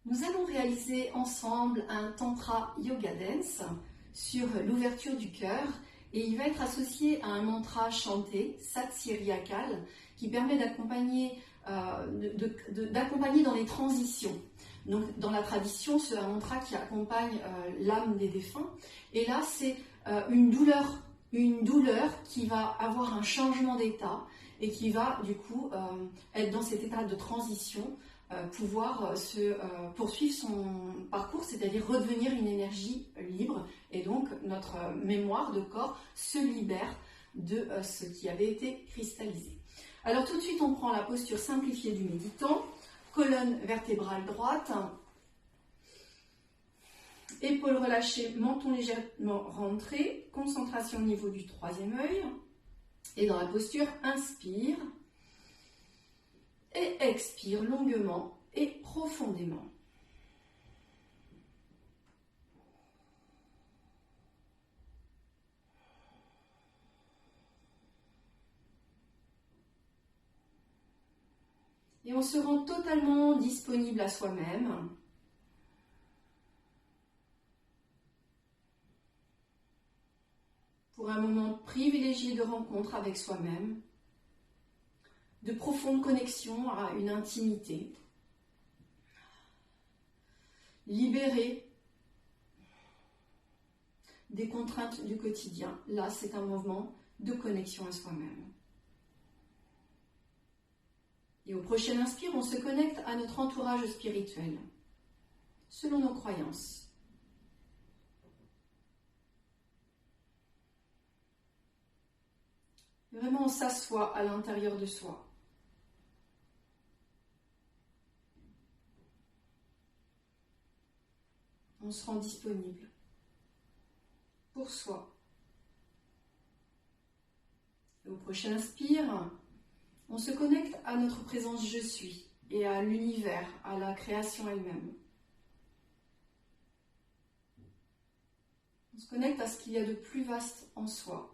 Nous allons réaliser ensemble un Tantra Yoga Dance sur l'ouverture du cœur et il va être associé à un mantra chanté, Satsiriakal, qui permet d'accompagner dans les transitions. Donc, dans la tradition, c'est un mantra qui accompagne l'âme des défunts. Et là, c'est une douleur qui va avoir un changement d'état et qui va du coup être dans cet état de transition, pouvoir poursuivre son parcours, c'est-à-dire redevenir une énergie libre. Et donc, notre mémoire de corps se libère de ce qui avait été cristallisé. Alors tout de suite, on prend la posture simplifiée du méditant, colonne vertébrale droite, épaules relâchées, menton légèrement rentré, concentration au niveau du troisième œil. Et dans la posture, inspire et expire longuement et profondément. Et on se rend totalement disponible à soi-même. Pour un moment privilégié de rencontre avec soi-même, de profonde connexion à une intimité, libérée des contraintes du quotidien. Là, c'est un mouvement de connexion à soi-même. Et au prochain inspire, on se connecte à notre entourage spirituel, selon nos croyances. Vraiment, on s'assoit à l'intérieur de soi. On se rend disponible pour soi. Et au prochain inspire, on se connecte à notre présence je suis et à l'univers, à la création elle-même. On se connecte à ce qu'il y a de plus vaste en soi.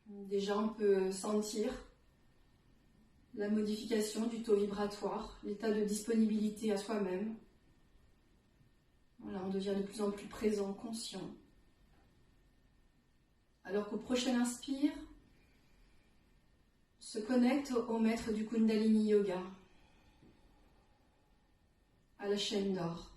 Déjà, on peut sentir la modification du taux vibratoire, l'état de disponibilité à soi-même. Voilà, on devient de plus en plus présent, conscient. Alors qu'au prochain inspire, on se connecte au maître du Kundalini Yoga, à la chaîne d'or.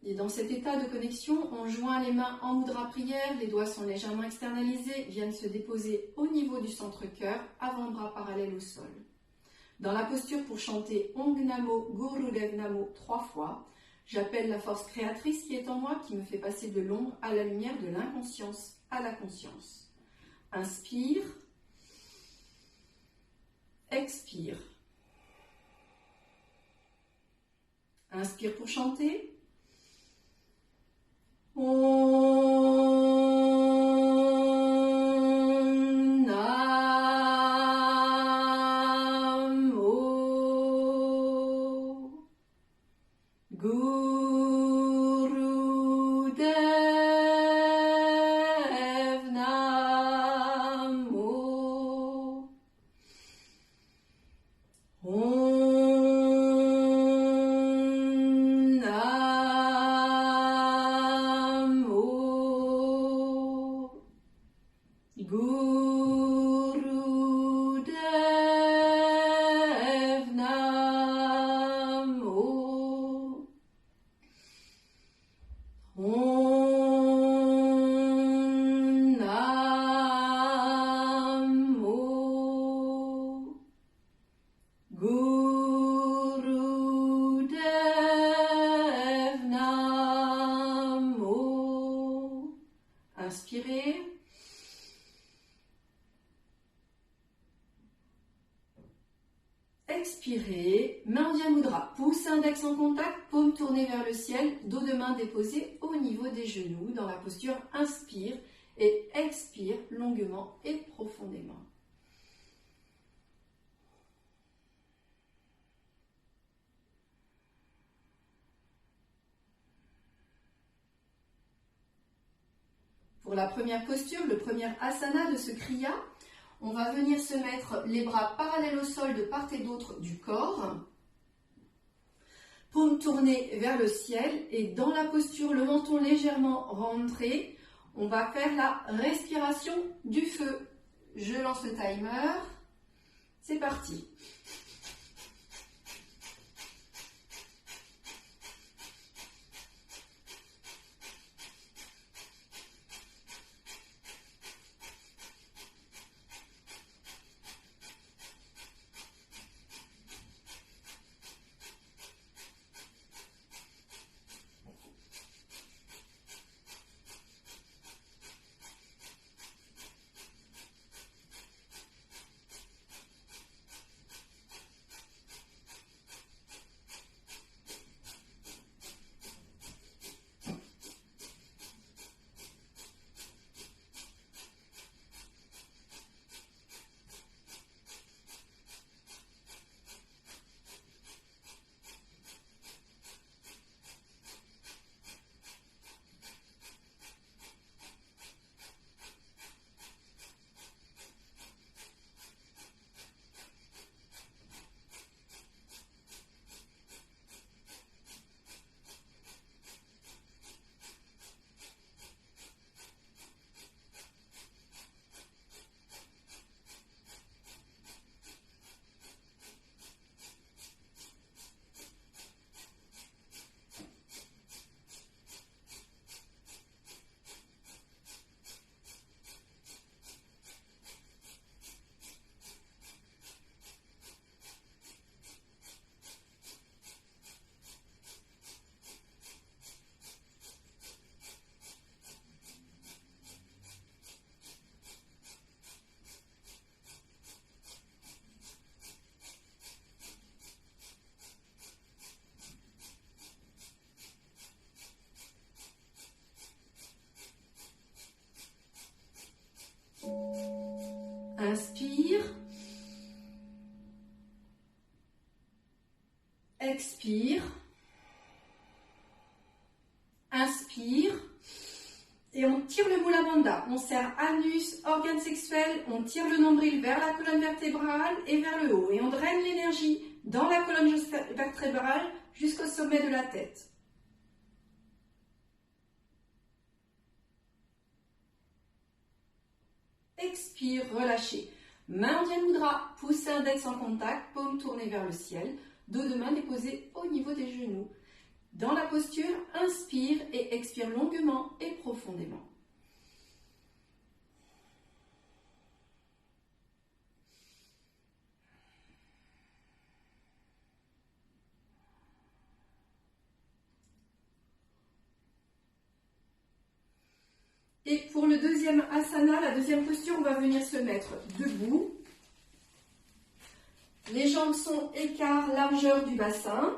Et dans cet état de connexion, on joint les mains en mudra prière, les doigts sont légèrement externalisés, viennent se déposer au niveau du centre-cœur, avant-bras parallèle au sol. Dans la posture pour chanter Om Namo Gurudev Namo 3 fois, j'appelle la force créatrice qui est en moi, qui me fait passer de l'ombre à la lumière, de l'inconscience à la conscience. Inspire, expire. Inspire pour chanter. Om Namo Gurudev Namo. Gurudev Namo. Om Namo Gurudev Namo. Inspirez. Expirez, main en Diya Mudra, pouce index en contact, paume tournée vers le ciel, dos de main déposé au niveau des genoux, dans la posture inspire et expire longuement et profondément. Pour la première posture, le premier asana de ce kriya, on va venir se mettre les bras parallèles au sol de part et d'autre du corps, paumes tournées vers le ciel et dans la posture, le menton légèrement rentré, on va faire la respiration du feu. Je lance le timer, c'est parti. Inspire, expire, inspire et on tire le Mula Bandha. On serre anus, organes sexuels, on tire le nombril vers la colonne vertébrale et vers le haut et on draine l'énergie dans la colonne vertébrale jusqu'au sommet de la tête. Expire, relâchez. Main en Dhyana Mudra, poussez index en contact, paume tournée vers le ciel, dos de main déposé au niveau des genoux. Dans la posture, inspire et expire longuement et profondément. Et pour le deuxième asana, la deuxième posture, on va venir se mettre debout. Les jambes sont écart, largeur du bassin.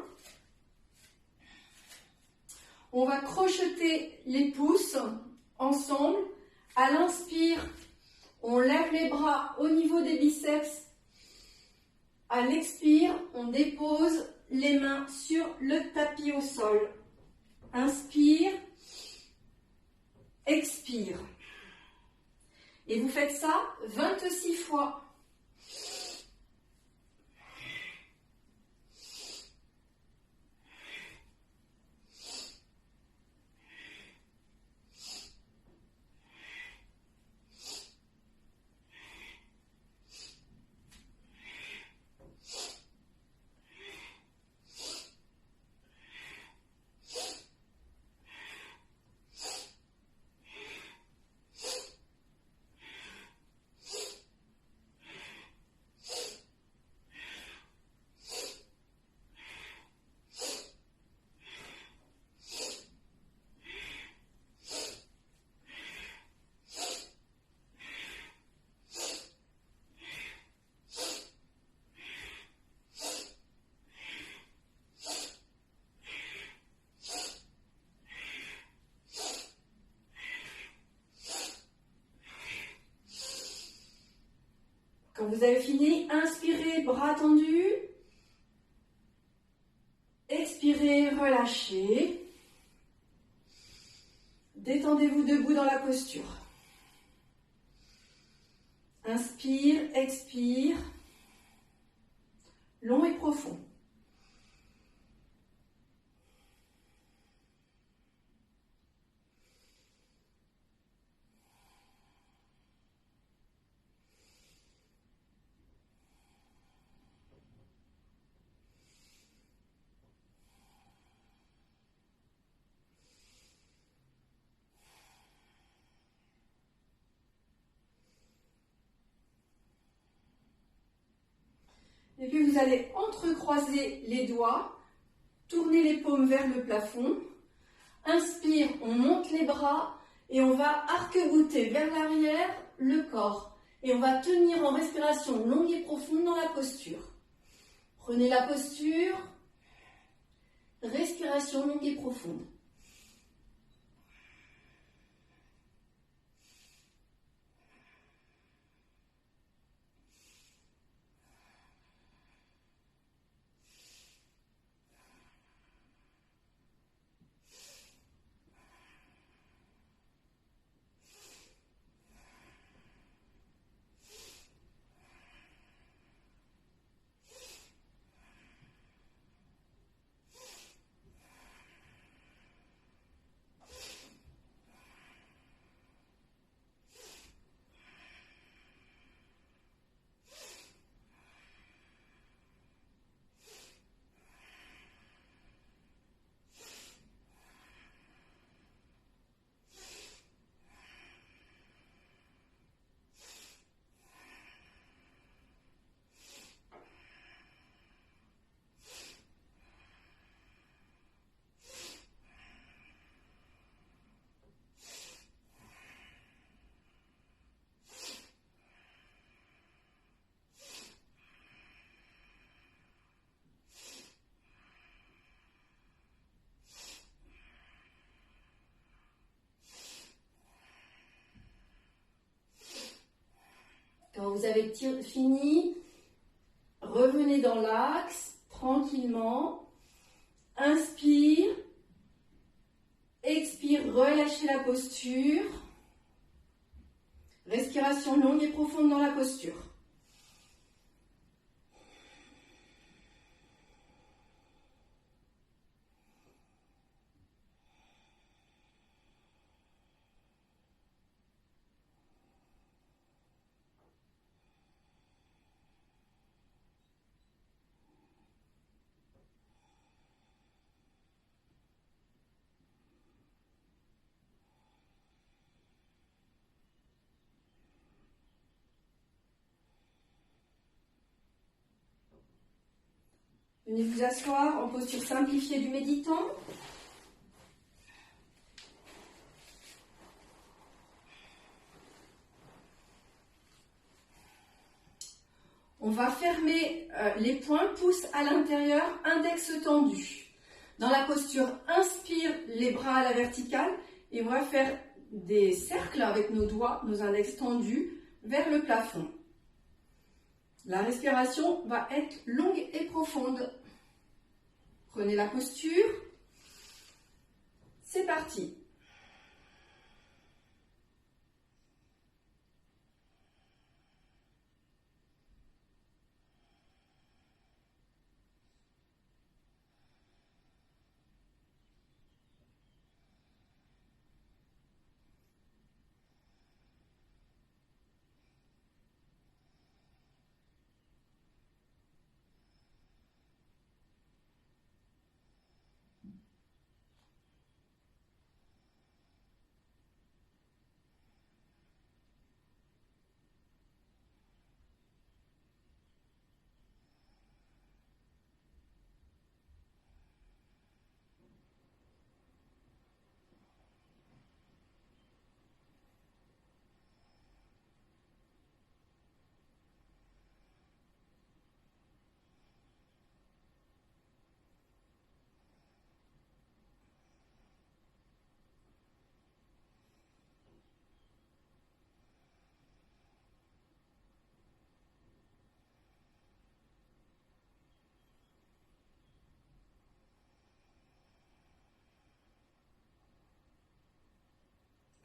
On va crocheter les pouces ensemble. À l'inspire, on lève les bras au niveau des biceps. À l'expire, on dépose les mains sur le tapis au sol. Inspire. Expire. Et vous faites ça 26 fois. Quand vous avez fini, inspirez, bras tendus. Expirez, relâchez. Détendez-vous debout dans la posture. Inspire, expire. Long et profond. Et puis vous allez entrecroiser les doigts, tourner les paumes vers le plafond. Inspire, on monte les bras et on va arc-bouter vers l'arrière le corps. Et on va tenir en respiration longue et profonde dans la posture. Prenez la posture, respiration longue et profonde. Quand vous avez fini, revenez dans l'axe tranquillement. Inspire, expire, relâchez la posture. Respiration longue et profonde dans la posture. Venez vous asseoir en posture simplifiée du méditant. On va fermer les poings, pouces à l'intérieur, index tendu. Dans la posture, inspire les bras à la verticale et on va faire des cercles avec nos doigts, nos index tendus vers le plafond. La respiration va être longue et profonde. Prenez la posture. C'est parti.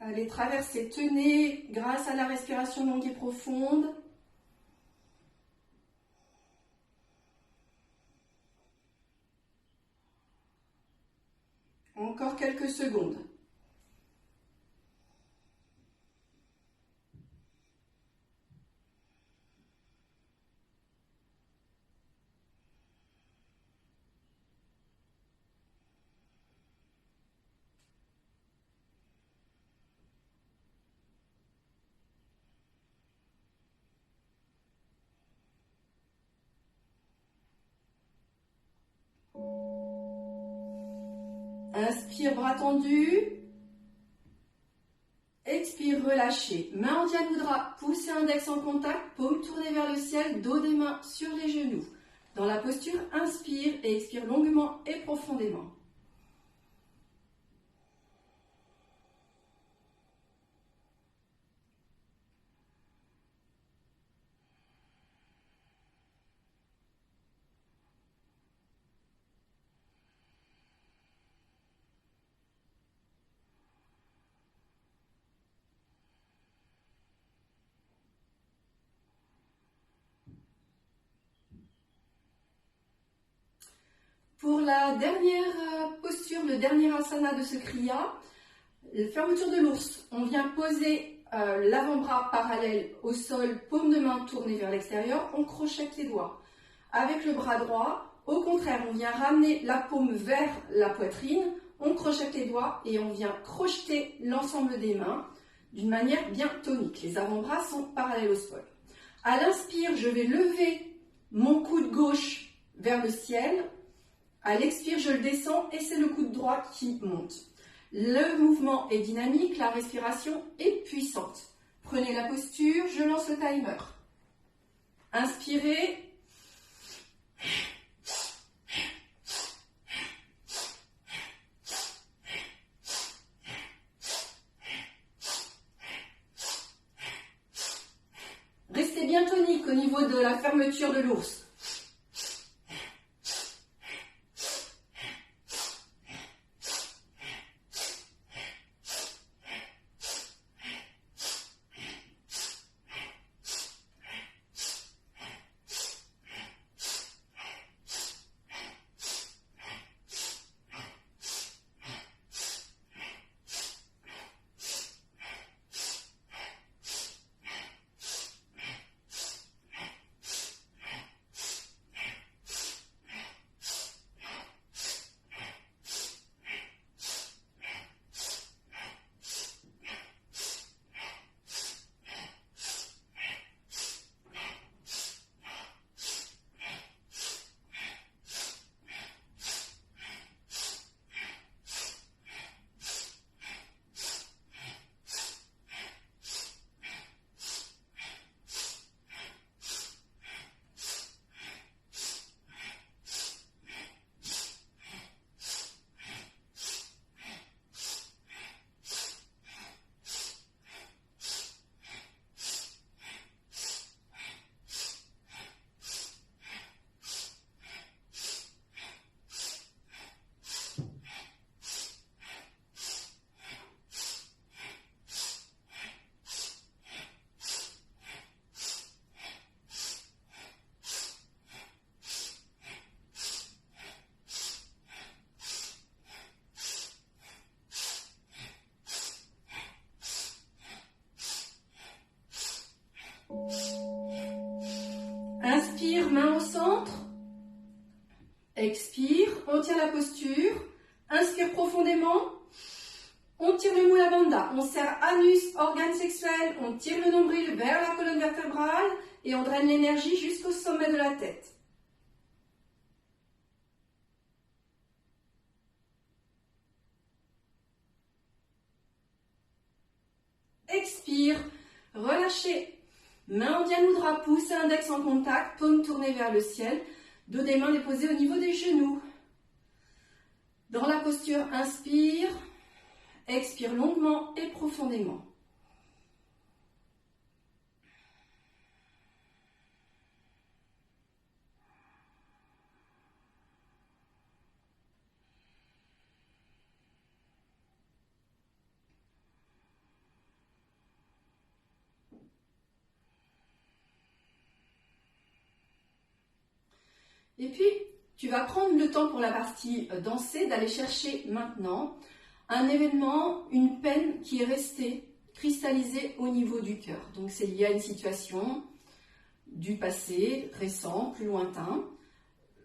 Allez, traversez, tenez grâce à la respiration longue et profonde. Encore quelques secondes. Inspire, bras tendus. Expire, relâchez. Main en Dian Mudra, poussez index en contact, paume tournée vers le ciel, dos des mains sur les genoux. Dans la posture, inspire et expire longuement et profondément. Pour la dernière posture, le dernier asana de ce kriya, fermeture de l'ours. On vient poser l'avant-bras parallèle au sol, paume de main tournée vers l'extérieur, on crochette les doigts. Avec le bras droit, au contraire, on vient ramener la paume vers la poitrine, on crochette les doigts et on vient crocheter l'ensemble des mains d'une manière bien tonique. Les avant-bras sont parallèles au sol. À l'inspire, je vais lever mon coude gauche vers le ciel. À l'expire, je le descends et c'est le coude droit qui monte. Le mouvement est dynamique, la respiration est puissante. Prenez la posture, je lance le timer. Inspirez. Restez bien tonique au niveau de la fermeture de l'ours. Inspire, main au centre. Expire, on tient la posture. Inspire profondément. On tire le Mula Bandha. On serre anus, organes sexuels. On tire le nombril vers la colonne vertébrale et on draine l'énergie jusqu'au sommet de la tête. Expire, relâchez. Main en Dian Mudra, pouce et index en contact, paume tournée vers le ciel, dos des mains déposées au niveau des genoux. Dans la posture, inspire, expire longuement et profondément. Et puis, tu vas prendre le temps pour la partie danser, d'aller chercher maintenant un événement, une peine qui est restée cristallisée au niveau du cœur. Donc c'est lié à une situation du passé, récent, plus lointain.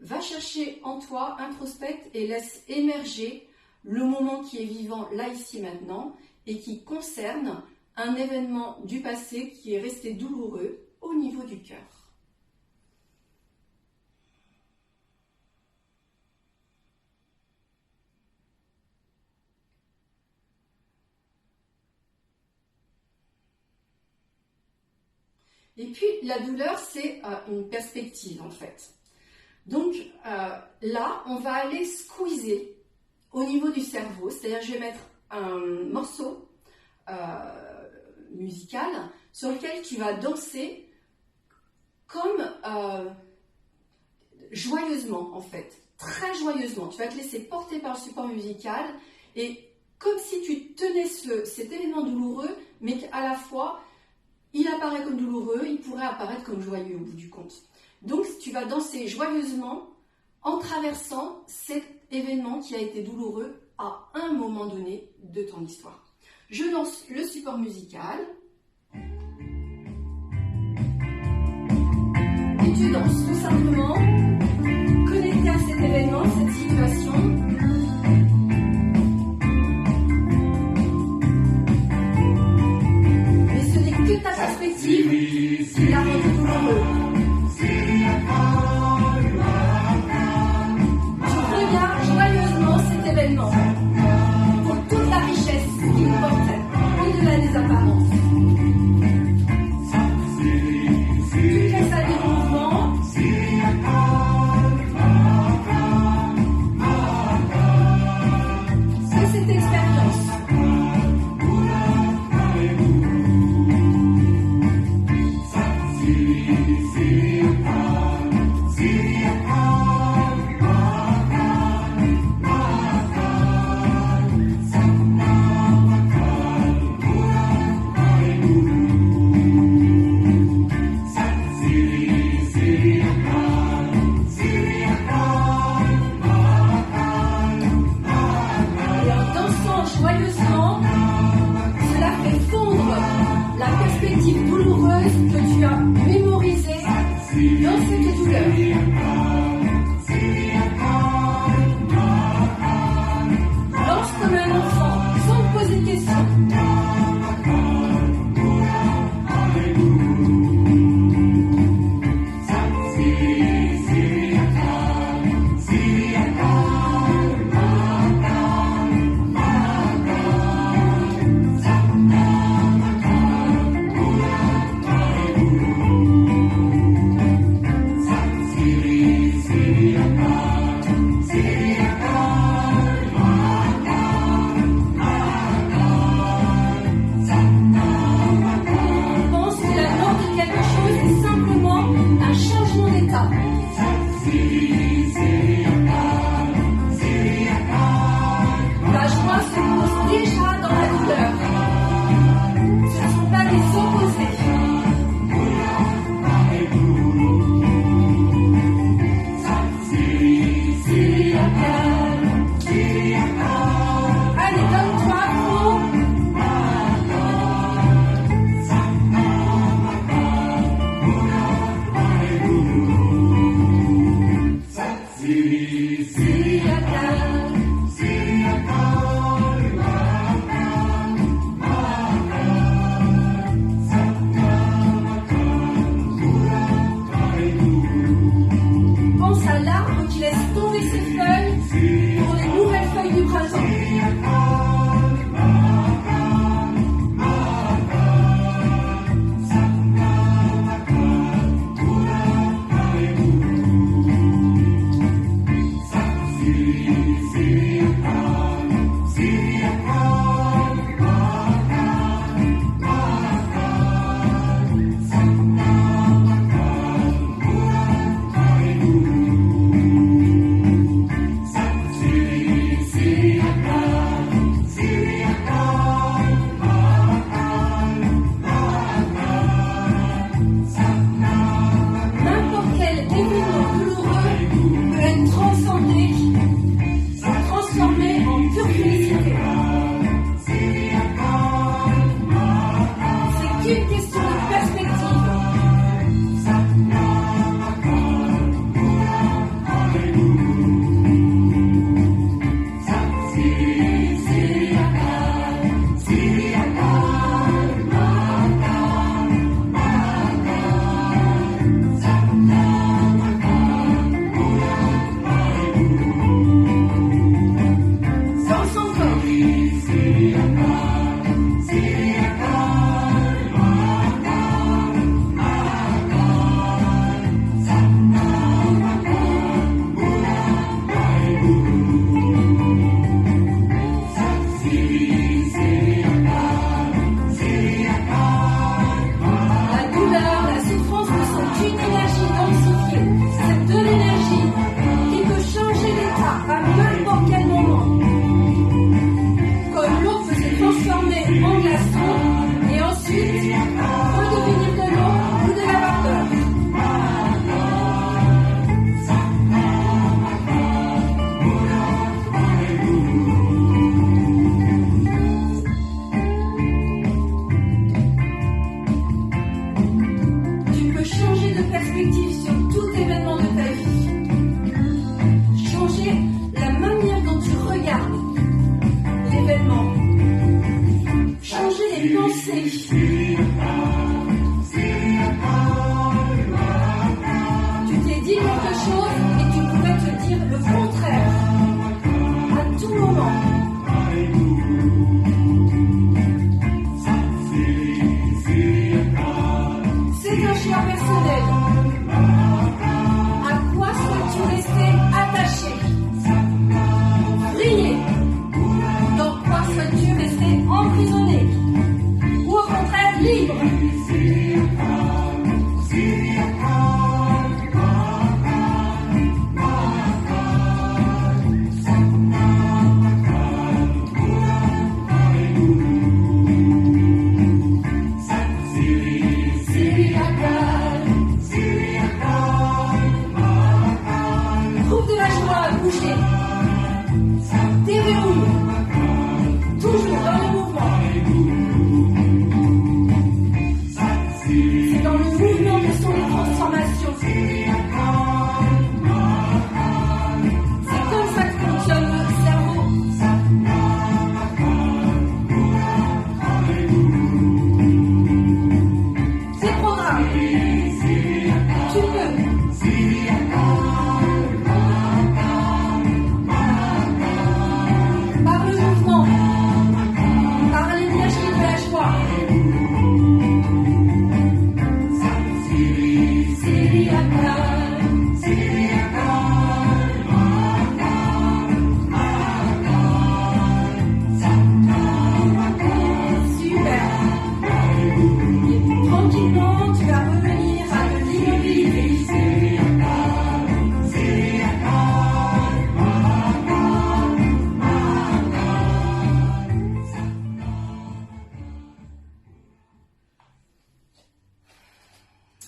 Va chercher en toi, introspecte et laisse émerger le moment qui est vivant là, ici, maintenant et qui concerne un événement du passé qui est resté douloureux au niveau du cœur. Et puis, la douleur, c'est une perspective, en fait. Donc, là, on va aller squeezer au niveau du cerveau. C'est-à-dire, je vais mettre un morceau musical sur lequel tu vas danser comme joyeusement, en fait. Très joyeusement. Tu vas te laisser porter par le support musical et comme si tu tenais cet événement douloureux, mais qu'à la fois, il apparaît comme douloureux, il pourrait apparaître comme joyeux au bout du compte. Donc tu vas danser joyeusement en traversant cet événement qui a été douloureux à un moment donné de ton histoire. Je lance le support musical. Et tu danses tout simplement, connecté à cet événement, cette situation. Que ta perspective qui la rend douloureux. Tu regardes joyeusement cet événement pour toute la richesse qu'il portait au-delà des apparences. Tu laisses aller le mouvement. C'est cette expérience. Joyeusement, cela fait fondre la perspective douloureuse que tu as mémorisée dans cette douleur. Lance comme un enfant, sans poser de questions. question de perspective.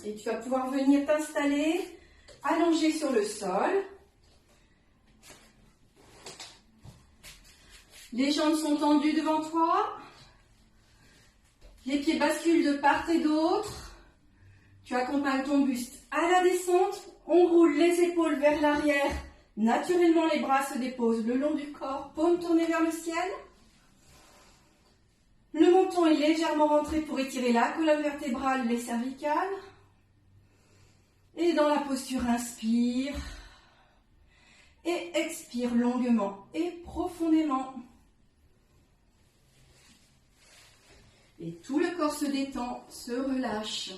Et tu vas pouvoir venir t'installer allongé sur le sol. Les jambes sont tendues devant toi. Les pieds basculent de part et d'autre. Tu accompagnes ton buste à la descente. On roule les épaules vers l'arrière. Naturellement, les bras se déposent le long du corps, paumes tournées vers le ciel. Le menton est légèrement rentré pour étirer la colonne vertébrale, les cervicales. Et dans la posture, inspire et expire longuement et profondément. Et tout le corps se détend, se relâche.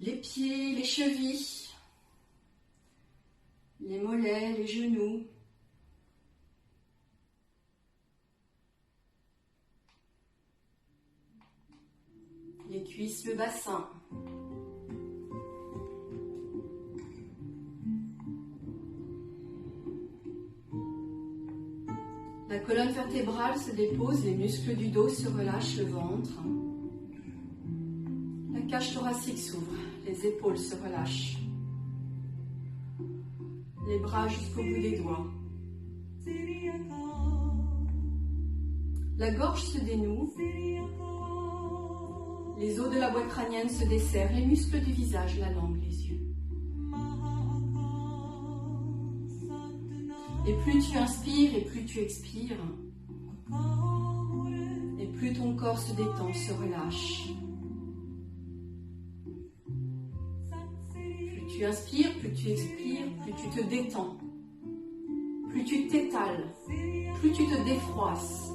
Les pieds, les chevilles, les mollets, les genoux. Les cuisses, le bassin. La colonne vertébrale se dépose, les muscles du dos se relâchent, le ventre. La cage thoracique s'ouvre, les épaules se relâchent. Les bras jusqu'au bout des doigts. La gorge se dénoue, les os de la boîte crânienne se desserrent, les muscles du visage, la langue, les yeux. Et plus tu inspires et plus tu expires, et plus ton corps se détend, se relâche. Plus tu inspires, plus tu expires, plus tu te détends, plus tu t'étales, plus tu te défroisses.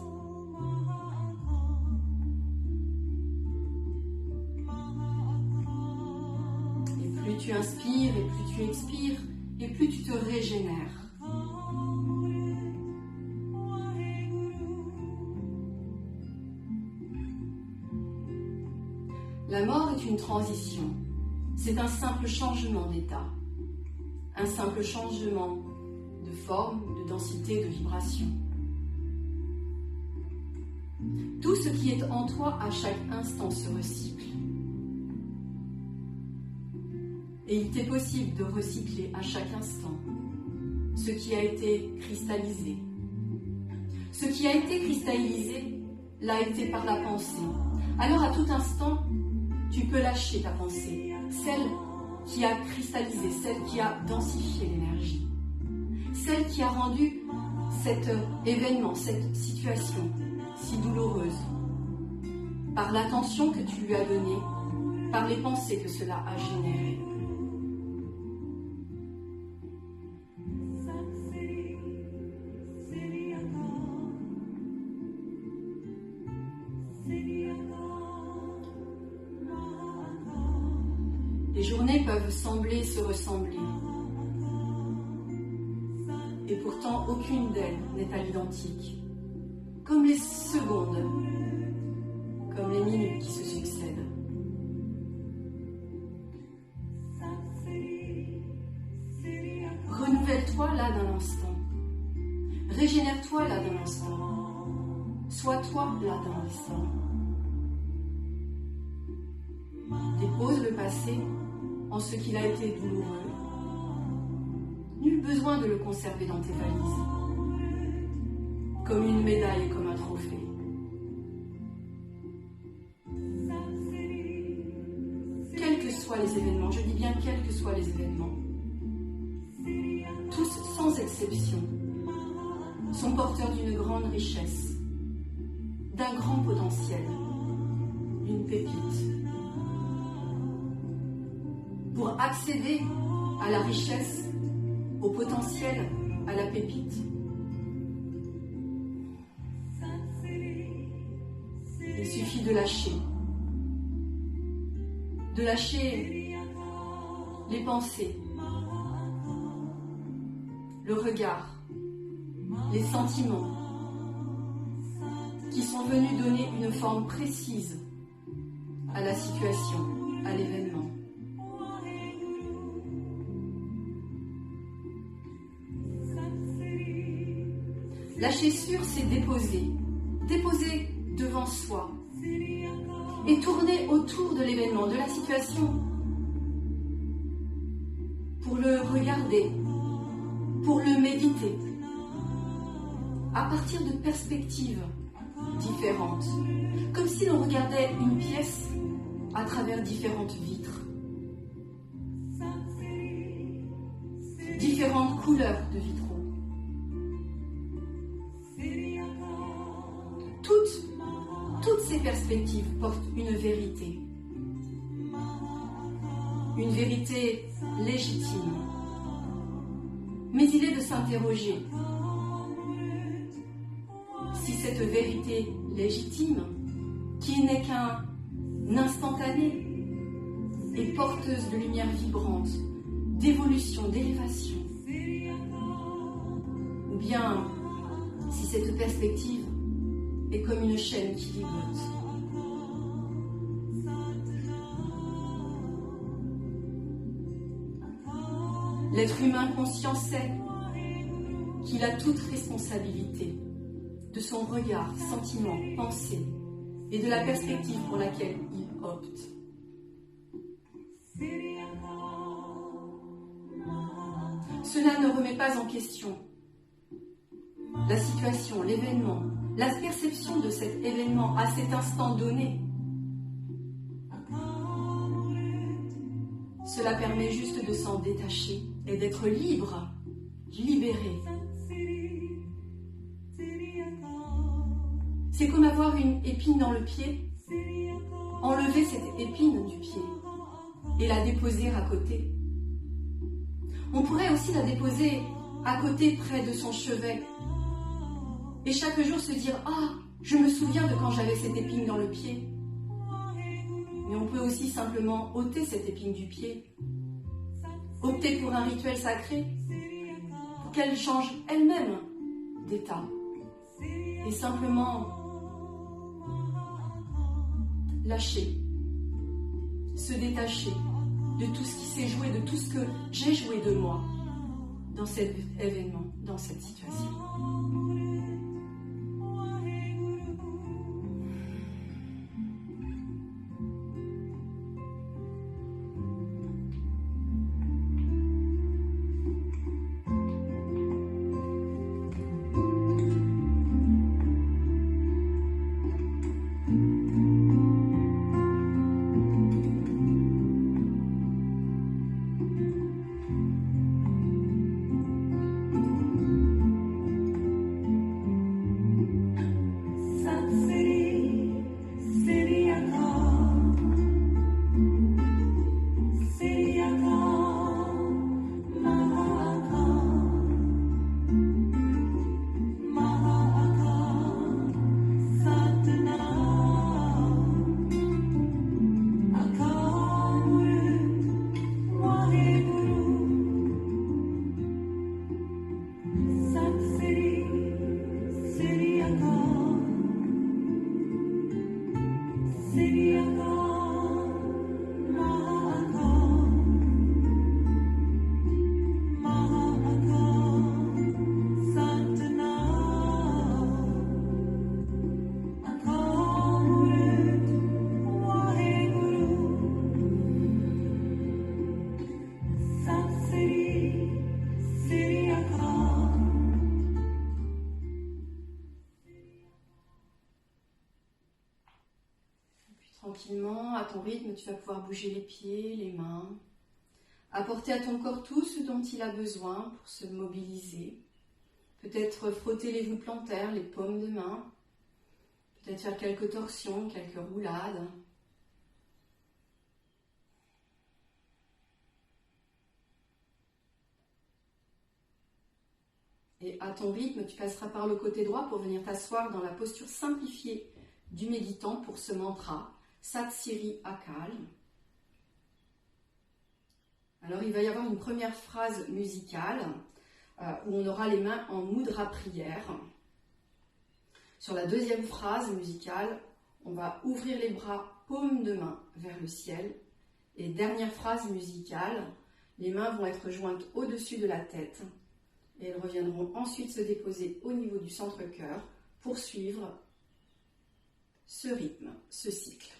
Et plus tu inspires et plus tu expires, et plus tu te régénères. La mort est une transition, c'est un simple changement d'état, un simple changement de forme, de densité, de vibration. Tout ce qui est en toi à chaque instant se recycle. Et il t'est possible de recycler à chaque instant ce qui a été cristallisé. Ce qui a été cristallisé l'a été par la pensée. Alors à tout instant, tu peux lâcher ta pensée, celle qui a cristallisé, celle qui a densifié l'énergie, celle qui a rendu cet événement, cette situation si douloureuse, par l'attention que tu lui as donnée, par les pensées que cela a générées. Les journées peuvent sembler se ressembler, et pourtant aucune d'elles n'est à l'identique, comme les secondes, comme les minutes qui se succèdent. Renouvelle-toi là d'un instant, régénère-toi là d'un instant, sois-toi là d'un instant. Dépose le passé en ce qu'il a été douloureux. Nul besoin de le conserver dans tes valises, comme une médaille et comme un trophée. Quels que soient les événements, je dis bien quels que soient les événements, tous sans exception sont porteurs d'une grande richesse, d'un grand potentiel, d'une pépite. Pour accéder à la richesse, au potentiel, à la pépite, il suffit de lâcher les pensées, le regard, les sentiments qui sont venus donner une forme précise à la situation, à l'événement. Lâcher sur, c'est déposer devant soi et tourner autour de l'événement, de la situation, pour le regarder, pour le méditer, à partir de perspectives différentes, comme si l'on regardait une pièce à travers différentes vitres, différentes couleurs de vitraux. Toutes ces perspectives portent une vérité légitime. Mais il est de s'interroger si cette vérité légitime, qui n'est qu'un instantané, est porteuse de lumière vibrante, d'évolution, d'élévation, ou bien si cette perspective est comme une chaîne qui ligote. L'être humain conscient sait qu'il a toute responsabilité de son regard, sentiment, pensée et de la perspective pour laquelle il opte. Cela ne remet pas en question la situation, l'événement, la perception de cet événement à cet instant donné. Cela permet juste de s'en détacher et d'être libre, libéré. C'est comme avoir une épine dans le pied, enlever cette épine du pied et la déposer à côté. On pourrait aussi la déposer à côté près de son chevet et chaque jour se dire « Ah, je me souviens de quand j'avais cette épine dans le pied ». Mais on peut aussi simplement ôter cette épine du pied, opter pour un rituel sacré, pour qu'elle change elle-même d'état et simplement lâcher, se détacher de tout ce qui s'est joué, de tout ce que j'ai joué de moi dans cet événement, dans cette situation. Tranquillement, à ton rythme, tu vas pouvoir bouger les pieds, les mains, apporter à ton corps tout ce dont il a besoin pour se mobiliser. Peut-être frotter les voûtes plantaires, les paumes de main, peut-être faire quelques torsions, quelques roulades. Et à ton rythme, tu passeras par le côté droit pour venir t'asseoir dans la posture simplifiée du méditant pour ce mantra. Sat Sri Akal. Alors il va y avoir une première phrase musicale où on aura les mains en mudra prière. Sur la deuxième phrase musicale, on va ouvrir les bras, paume de main vers le ciel. Et dernière phrase musicale, les mains vont être jointes au-dessus de la tête et elles reviendront ensuite se déposer au niveau du centre-cœur pour suivre ce rythme, ce cycle.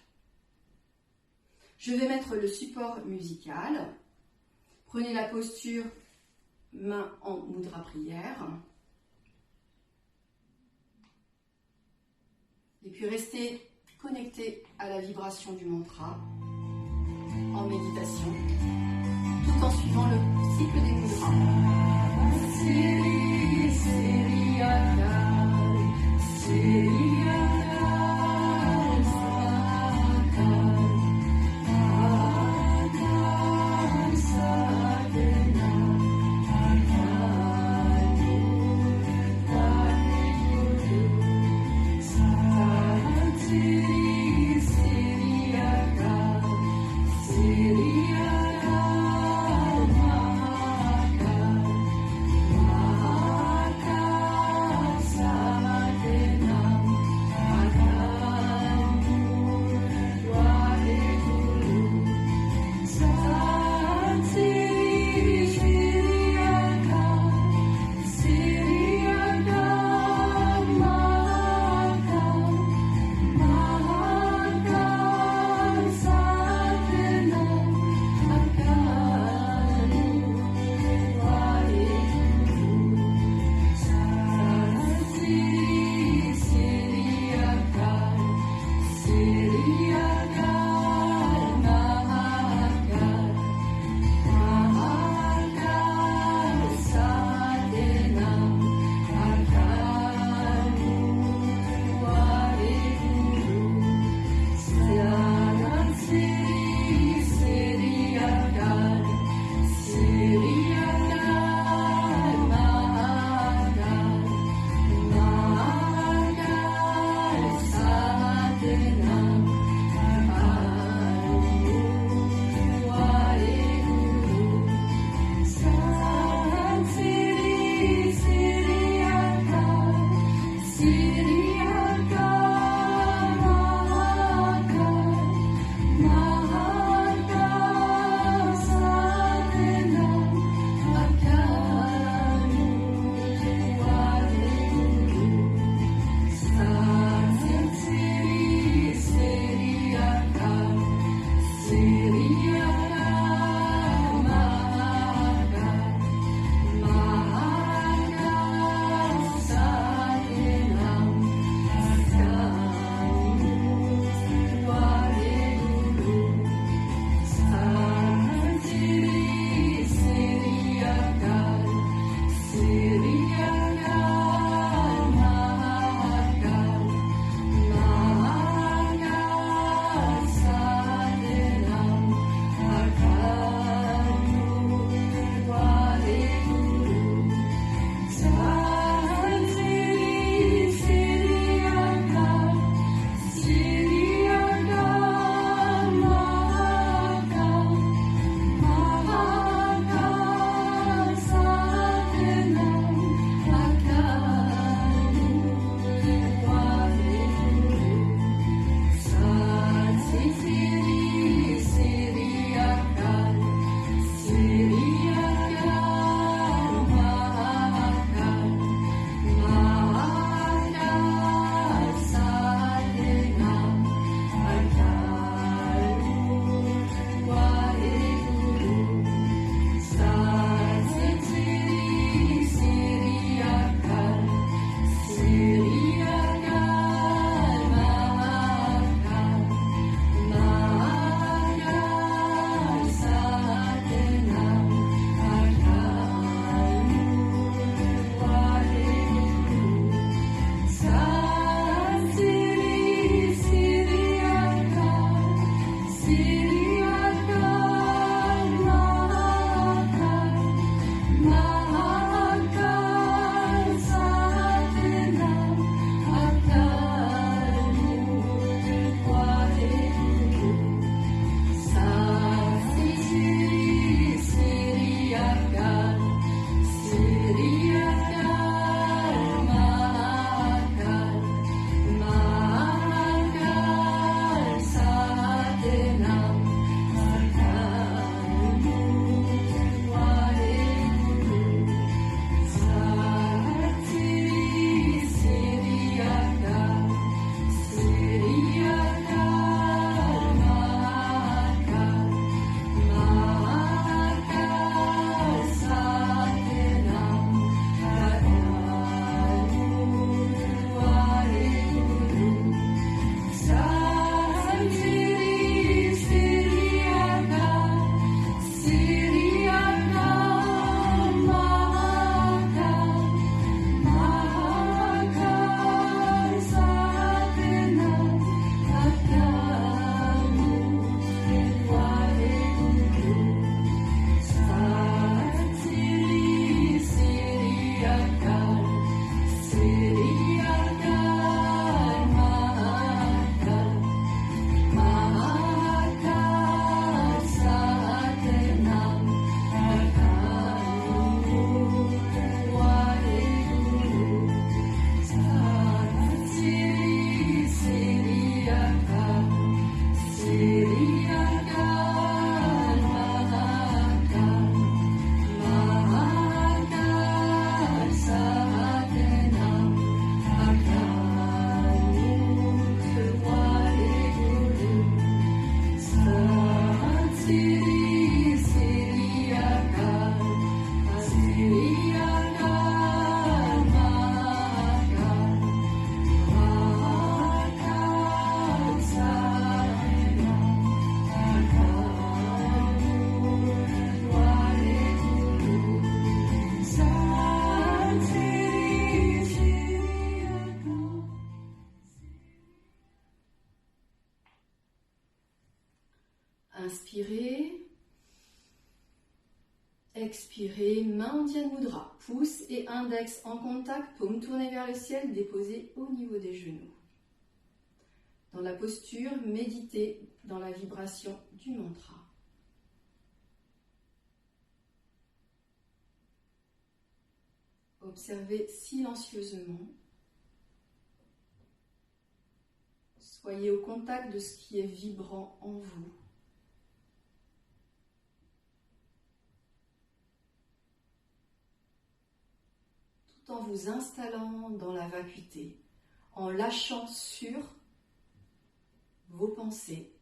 Je vais mettre le support musical. Prenez la posture main en mudra prière. Et puis restez connecté à la vibration du mantra en méditation, tout en suivant le cycle des mudras. Sri Sri Akal, Sri Akal, Akal, Sadhana, Akal, Guru, Sat Sri Sri Akal, Sri Akal, Mahakal, Mahakal. Inspirez. Expirez, main en Dhyana Mudra, pouce et index en contact, paume tournée vers le ciel, déposée au niveau des genoux. Dans la posture, méditez dans la vibration du mantra. Observez silencieusement. Soyez au contact de ce qui est vibrant en vous. Tout en vous installant dans la vacuité, en lâchant sur vos pensées.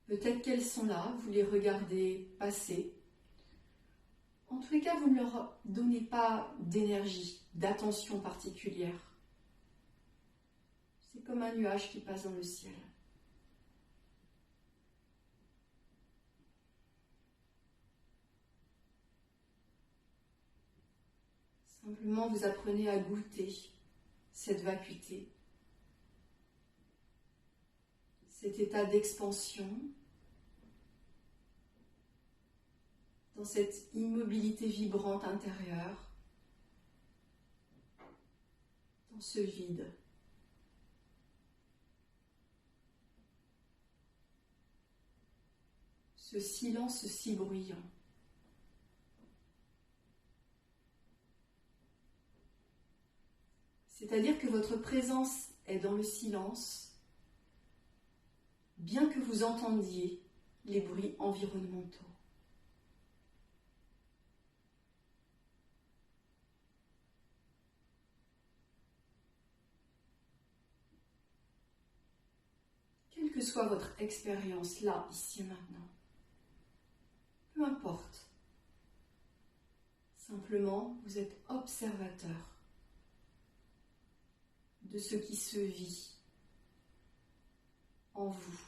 Peut-être qu'elles sont là, vous les regardez passer. En tous les cas, vous ne leur donnez pas d'énergie, d'attention particulière. C'est comme un nuage qui passe dans le ciel. Simplement, vous apprenez à goûter cette vacuité, cet état d'expansion, dans cette immobilité vibrante intérieure, dans ce vide. Ce silence si bruyant. C'est-à-dire que votre présence est dans le silence, bien que vous entendiez les bruits environnementaux. Quelle que soit votre expérience là, ici et maintenant, peu importe. Simplement, vous êtes observateur de ce qui se vit en vous.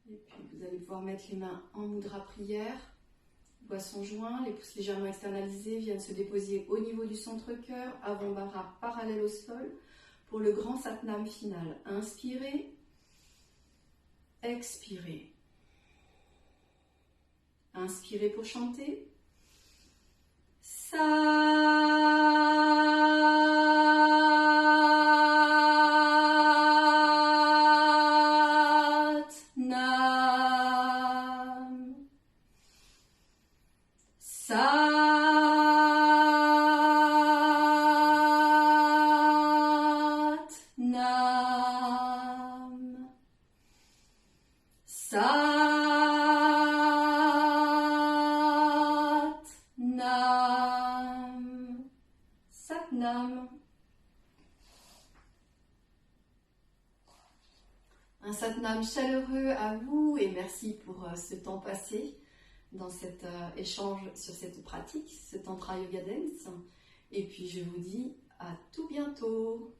Et puis vous allez pouvoir mettre les mains en mudra prière, poisson joint, les pouces légèrement externalisés viennent se déposer au niveau du centre-cœur, avant-bras parallèle au sol, pour le grand Satnam final. Inspirez, expirez. Inspirez pour chanter. Satnam. Un Satnam chaleureux à vous et merci pour ce temps passé dans cet échange sur cette pratique, ce Tantra Yoga Dance. Et puis je vous dis à tout bientôt.